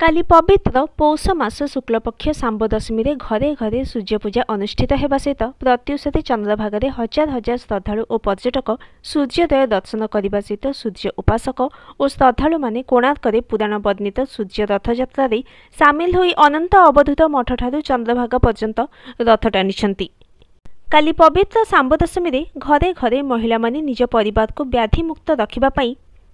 काली पवित्र पौष मास शुक्लपक्ष सांब दशमी रे घरे घरे सूर्य पूजा अनुष्ठित होगा सहित प्रत्युषे चंद्रभागे हजार हजार श्रद्धालु और पर्यटक सूर्योदय दर्शन करने सहित सूर्य उपासक और श्रद्धालु माने कोणार्क पुराण वर्णित सूर्य रथयात्रा सामिल होई अनंत अवधूत मठ ठारू चंद्रभागा पर्यंत रथ टाणी। काली पवित्र सांब दशमी रे घरे घरे महिला माने निज परिवार को व्याधि मुक्त रखा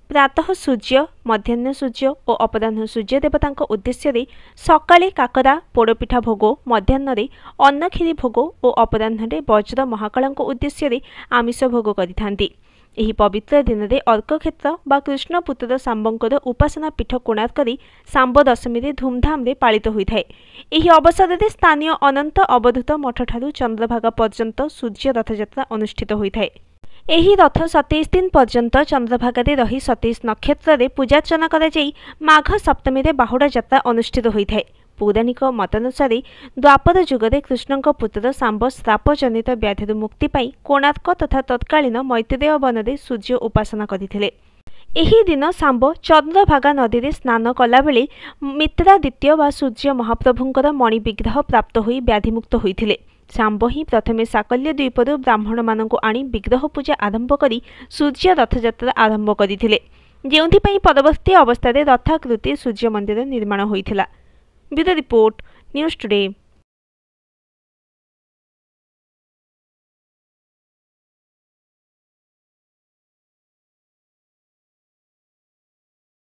प्रातः सूर्य मध्याह्न सूर्य और अपराह्न सूर्य देवता उद्देश्य सकाळे काकरा पोड़पिठा भोग मध्याह्न अन्न खीरी भोग और अपराह्न वज्र महाकाल उद्देश्य आमिष भोग करिथांती। एही पवित्र दिन में अर्क क्षेत्र बा कृष्णपुत्र सांबर उपासना पीठ कोणार्क सांब दशमी धूमधाम पालित होता है। एही अवसर में स्थानीय अनंत अवधूत मठ ठारू चंद्रभागा पर्यंत सूर्य रथयात्रा अनुष्ठित होता है। एही रथ 27 दिन पर्यंत चंद्रभागे रही 27 नक्षत्र पूजार्चना कर माघ सप्तमी बाहुड़ा यात्रा अनुष्ठित होता है। पौराणिक मतानुसार द्वापर जुगरे कृष्ण पुत्र सांब श्राप जनित व्याधि मुक्ति पाई कोणार्क तथा तत्कालीन मैत्रेय वन में सूर्य उपासना करथिले। एही दिन सांब चंद्रभागा नदी में स्नान कला बेले मित्रादित्य व सूर्य महाप्रभुंकर मणि विग्रह प्राप्त होई व्याधिमुक्त होइथिले। सांब ही प्रथमे साकल्य द्वीपरू ब्राह्मण मानक आनी विग्रह पूजा आरंभ करी सूर्य रथयात्रा आरंभ करथिले, जेउंथिपाई परवर्ती अवस्था रथाकृति सूर्य मंदिर निर्माण होइथिला। Bureau report news today.